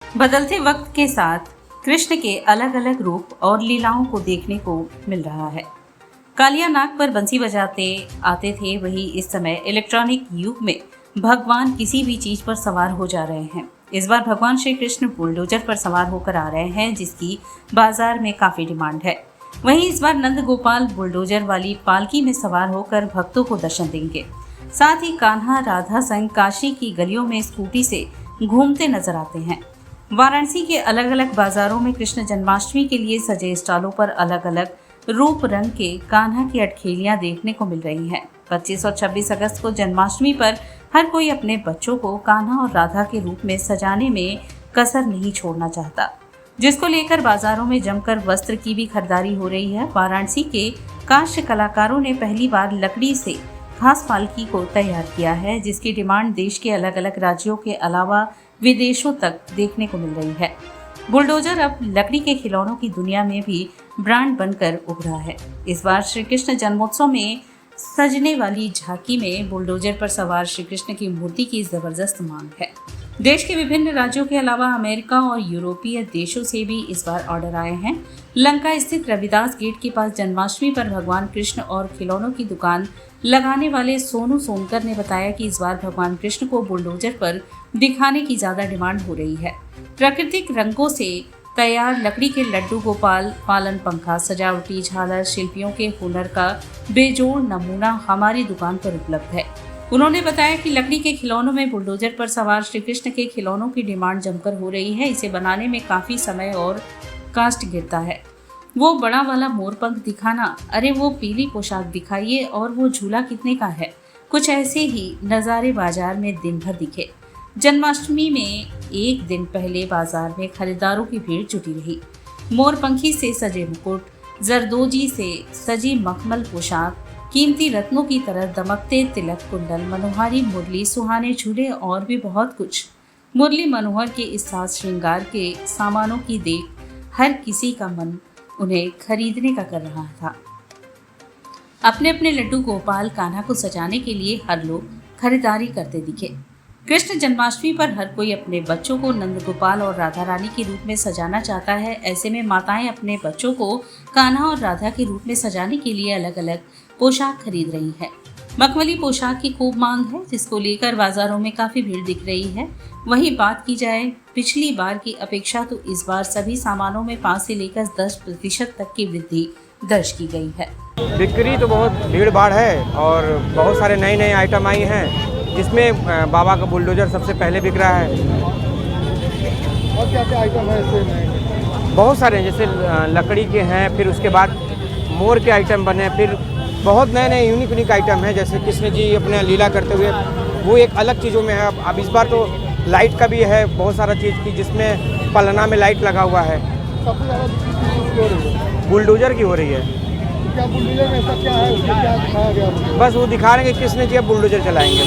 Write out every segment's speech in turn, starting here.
बदलते वक्त के साथ कृष्ण के अलग अलग रूप और लीलाओं को देखने को मिल रहा है। कालिया नाग पर बंसी बजाते आते थे, वही इस समय इलेक्ट्रॉनिक युग में भगवान किसी भी चीज पर सवार हो जा रहे हैं। इस बार भगवान श्री कृष्ण बुलडोजर पर सवार होकर आ रहे हैं, जिसकी बाजार में काफी डिमांड है। वहीं इस बार नंद गोपाल बुलडोजर वाली पालकी में सवार होकर भक्तों को दर्शन देंगे। साथ ही कान्हा राधा संग काशी की गलियों में स्कूटी से घूमते नजर आते हैं। वाराणसी के अलग अलग बाजारों में कृष्ण जन्माष्टमी के लिए सजे स्टॉलों पर अलग अलग रूप रंग के कान्हा की अटखेलियां देखने को मिल रही हैं। 25 और 26 अगस्त को जन्माष्टमी पर हर कोई अपने बच्चों को कान्हा और राधा के रूप में सजाने में कसर नहीं छोड़ना चाहता, जिसको लेकर बाजारों में जमकर वस्त्र की भी खरीदारी हो रही है। वाराणसी के काष्ठ कलाकारों ने पहली बार लकड़ी से खास पालकी को तैयार किया है, जिसकी डिमांड देश के अलग अलग राज्यों के अलावा विदेशों तक देखने को मिल रही है। बुलडोजर अब लकड़ी के खिलौनों की दुनिया में भी ब्रांड बनकर उभरा है। इस बार श्री कृष्ण जन्मोत्सव में सजने वाली झांकी में बुलडोजर पर सवार श्री कृष्ण की मूर्ति की जबरदस्त मांग है। देश के विभिन्न राज्यों के अलावा अमेरिका और यूरोपीय देशों से भी इस बार ऑर्डर आए हैं। लंका स्थित रविदास गेट के पास जन्माष्टमी पर भगवान कृष्ण और खिलौनों की दुकान लगाने वाले सोनू सोनकर ने बताया कि इस बार भगवान कृष्ण को बुलडोजर पर दिखाने की ज्यादा डिमांड हो रही है। प्राकृतिक रंगों से तैयार लकड़ी के लड्डू गोपाल, पालन पंखा, सजावटी झालर, शिल्पियों के हुनर का बेजोड़ नमूना हमारी दुकान पर उपलब्ध है। उन्होंने बताया कि लकड़ी के खिलौनों में बुलडोजर पर सवार श्री कृष्ण के खिलौनों की डिमांड जमकर हो रही है। इसे बनाने में काफी समय और कास्ट गिरता है। वो बड़ा वाला मोरपंख दिखाना, अरे वो पीली पोशाक दिखाइए, और वो झूला कितने का है। कुछ ऐसे ही नज़ारे बाजार में दिन भर दिखे। जन्माष्टमी में एक दिन पहले बाजार में खरीदारों की भीड़ जुटी रही। मोरपंखी से सजे मुकुट, जरदोजी से सजी मखमल पोशाक, कीमती रत्नों की तरह दमकते तिलक, कुंडल, मनोहारी मुरली, सुहाने झूले और भी बहुत कुछ। मुरली मनोहर के इस साज श्रृंगार के सामानों की देख हर किसी का मन उन्हें खरीदने का कर रहा था। अपने अपने लड्डू गोपाल कान्हा को सजाने के लिए हर लोग खरीदारी करते दिखे। कृष्ण जन्माष्टमी पर हर कोई अपने बच्चों को नंद गोपाल और राधा रानी के रूप में सजाना चाहता है। ऐसे में माताएं अपने बच्चों को कान्हा और राधा के रूप में सजाने के लिए अलग अलग पोशाक खरीद रही है। मखमली पोशाक की खूब मांग है, जिसको लेकर बाजारों में काफी भीड़ दिख रही है। वहीं बात की जाए पिछली बार की अपेक्षा, तो इस बार सभी सामानों में 5 से लेकर 10% तक की वृद्धि दर्ज की गई है। बिक्री तो बहुत भीड़ भाड़ है और बहुत सारे नए नए आइटम आई हैं, जिसमें बाबा का बुलडोजर सबसे पहले बिक रहा है। और क्या क्या आइटम है इसमें? बहुत सारे, जैसे लकड़ी के हैं, फिर उसके बाद मोर के आइटम बने, फिर बहुत नए नए यूनिक आइटम हैं, जैसे कृष्ण जी अपने लीला करते हुए वो एक अलग चीज़ों में है। अब इस बार तो लाइट का भी है, बहुत सारा चीज़ की, जिसमें पलना में लाइट लगा हुआ है। सबसे ज़्यादा बिक्री हो रही है बुलडोजर की हो रही है। क्या बुलडोजर में ऐसा क्या है, उसमें क्या दिखाया गया? बस वो दिखा रहे हैं कि कृष्ण जी अब बुलडोजर चलाएंगे।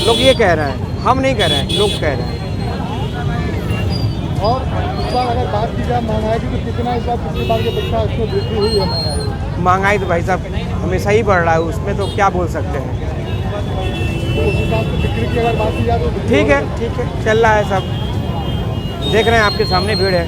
लोग ये कह रहे हैं, हम नहीं कह रहे हैं, लोग कह रहे हैं। और इस बार अगर बात की जाए महंगाई की, तो कितना इस बार पिछली बार की अपेक्षा इसमें वृद्धि हुई है महंगाई? महंगाई तो भाई साहब हमेशा ही बढ़ रहा है, उसमें तो क्या बोल सकते हैं। तो उस हिसाब से बिक्री की अगर बात की जाए तो ठीक है, चल रहा है सब, देख रहे हैं आपके सामने भीड़ है।